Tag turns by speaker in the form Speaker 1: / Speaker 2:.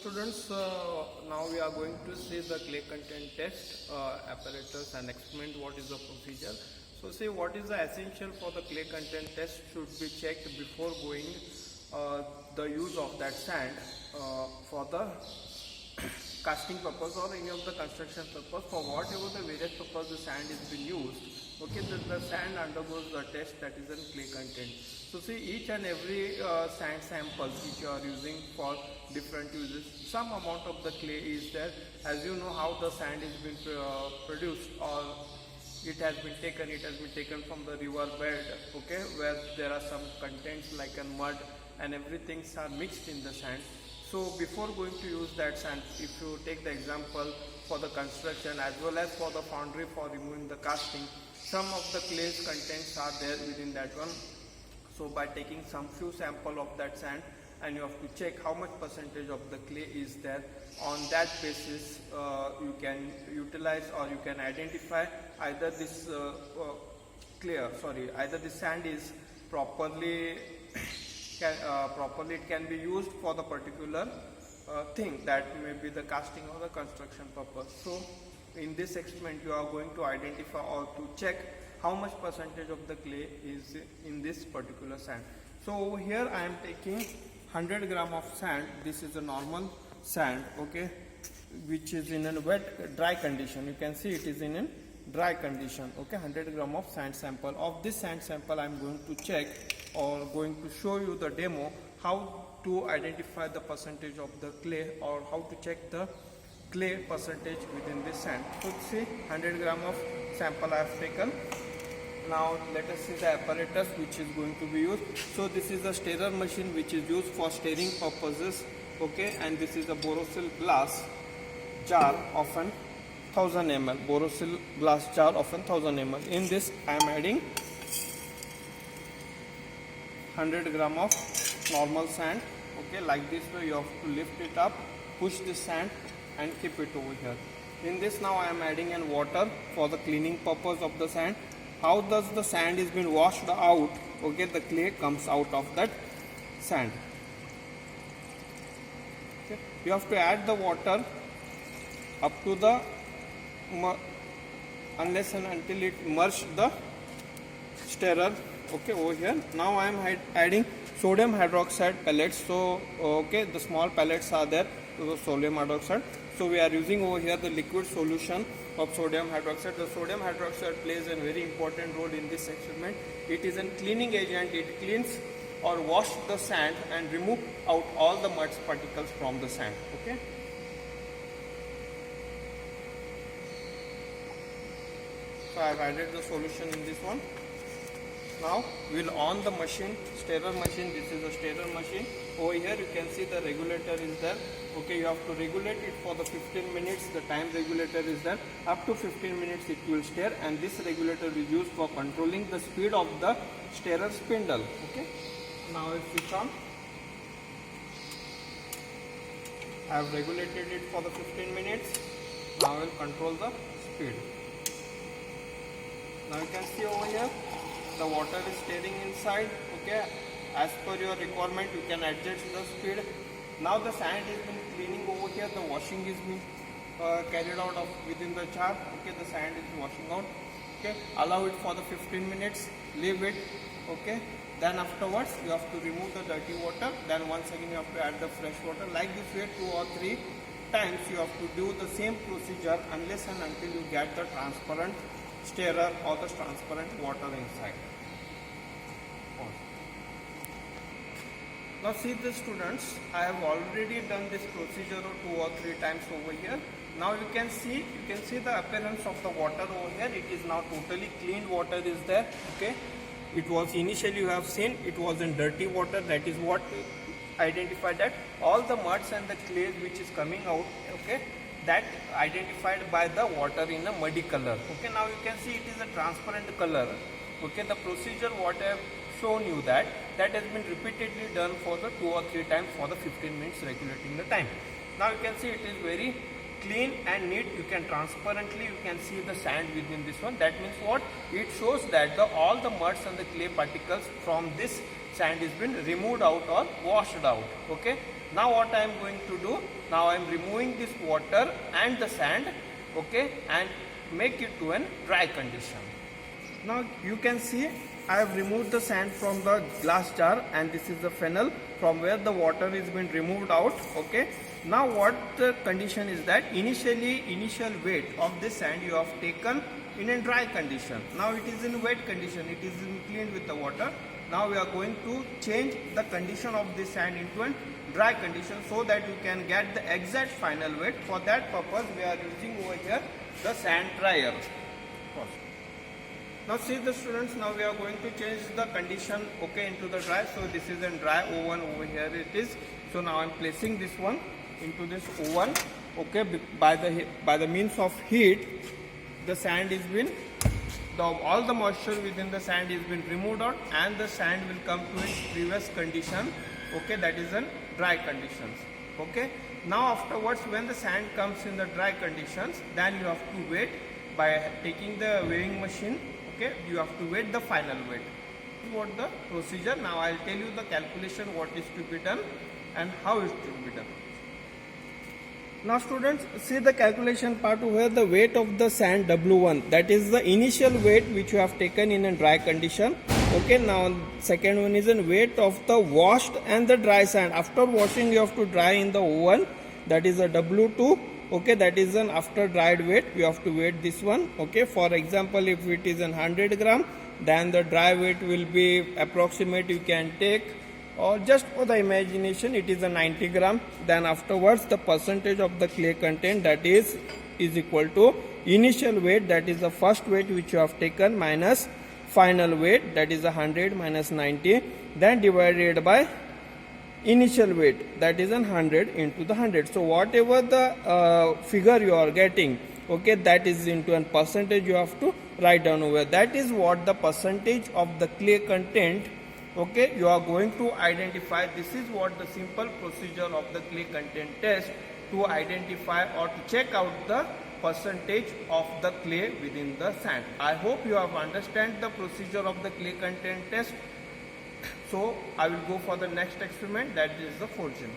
Speaker 1: students, now we are going to see the clay content test apparatus and explain what is the procedure. So see, what is the essential for the clay content test should be checked before going the use of that sand for the casting purpose or any of the construction purpose. For whatever the various purpose the sand is being used, okay, the sand undergoes the test that is in clay content. So see, each and every sand samples which you are using for different uses, some amount of the clay is there. As you know how the sand is being produced, or it has been taken from the river bed, okay, where there are some contents like a mud and everything are mixed in the sand. So before going to use that sand, if you take the example for the construction as well as for the foundry for removing the casting, some of the clay's contents are there within that one. So by taking some few sample of that sand, and you have to check how much percentage of the clay is there. On that basis, you can utilize or you can identify either this either the sand is properly it can be used for the particular thing, that may be the casting or the construction purpose. So in this experiment you are going to identify or to check how much percentage of the clay is in this particular sand. So over here I am taking 100 gram of sand. This is a normal sand, okay, which is in a wet dry condition. You can see it is in a dry condition, okay. 100 gram of sand sample. Of this sand sample I am going to check or going to show you the demo how to identify the percentage of the clay or how to check the clay percentage within this sand. So see, 100 gram of sample I have taken. Now let us see the apparatus which is going to be used. So this is a stirrer machine which is used for stirring purposes, okay, and this is a Borosil glass jar of 1000 ml. Borosil glass jar of 1000 ml. In this I am adding 100 gram of normal sand, okay, like this way. You have to lift it up, push the sand and keep it over here. In this now I am adding in water for the cleaning purpose of the sand. How does the sand is been washed out, okay, the clay comes out of that sand, okay. You have to add the water up to the unless and until it merge the stirrer, okay, over here. Now I am adding sodium hydroxide pellets. So okay, the small pellets are there to the sodium hydroxide. So we are using over here the liquid solution of sodium hydroxide. The sodium hydroxide plays a very important role in this experiment. It is a cleaning agent. It cleans or wash the sand and remove out all the mud particles from the sand, okay. So I have added the solution in this one. Now we will on the machine, stirrer machine. This is a stirrer machine. Over here you can see the regulator is there, okay. You have to regulate it for the 15 minutes. The time regulator is there. Up to 15 minutes it will stir, and this regulator is used for controlling the speed of the stirrer spindle, okay. Now I switch on. I have regulated it for the 15 minutes. Now I will control the speed. Now you can see over here the water is stirring inside, okay. As per your requirement you can adjust the speed. Now the sand is been cleaning over here. The washing is being carried out of within the jar, okay. The sand is washing out, okay. Allow it for the 15 minutes, leave it, okay. Then afterwards you have to remove the dirty water. Then once again you have to add the fresh water. Like this way 2 or 3 times you have to do the same procedure unless and until you get the transparent stirrer or the transparent water inside. Now see the students, I have already done this procedure 2 or 3 times over here. Now you can see the appearance of the water over here. It is now totally clean water is there, okay. It was initially, you have seen, it was in dirty water. That is what identified that all the muds and the clay which is coming out, okay, that identified by the water in a muddy color, okay. Now you can see it is a transparent color, okay. The procedure what I have shown you that has been repeatedly done for the 2 or 3 times for the 15 minutes regulating the time. Now you can see it is very clean and neat. You can transparently you can see the sand within this one. That means what? It shows that all the muds and the clay particles from this sand is been removed out or washed out, okay. Now what I am going to do, now I am removing this water and the sand, okay, and make it to a dry condition. Now you can see I have removed the sand from the glass jar, and this is the funnel from where the water is being removed out, okay. Now what the condition is that initial weight of this sand you have taken in a dry condition. Now it is in wet condition, it is cleaned with the water. Now we are going to change the condition of this sand into a dry condition so that you can get the exact final weight. For that purpose we are using over here the sand dryer. Now see the students, now we are going to change the condition, okay, into the dry. So this is a dry oven over here it is. So now I am placing this one into this oven, okay. By the means of heat, the sand is been, all the moisture within the sand is been removed out, and the sand will come to its previous condition, okay, that is in dry conditions, okay. Now afterwards, when the sand comes in the dry conditions, then you have to wait by taking the weighing machine, okay, you have to weight the final weight. This is what the procedure. Now I will tell you the calculation, what is to be done and how it should be done. Now students, see the calculation part where the weight of the sand W1, that is the initial weight which you have taken in a dry condition, okay. Now second one is the weight of the washed and the dry sand. After washing you have to dry in the oven, that is a W2, okay, that is an after dried weight. You have to weight this one, okay. For example, if it is 100 gram, then the dry weight will be approximate, you can take, or just for the imagination it is a 90 gram. Then afterwards the percentage of the clay content, that is equal to initial weight, that is the first weight which you have taken, minus final weight, that is 100 minus 90, then divided by initial weight, that is 100 into the 100. So whatever the figure you are getting, okay, that is into a percentage you have to write down over. That is what the percentage of the clay content, okay, you are going to identify. This is what the simple procedure of the clay content test, to identify or to check out the percentage of the clay within the sand. I hope you have understand the procedure of the clay content test. So I will go for the next experiment, that is the forging.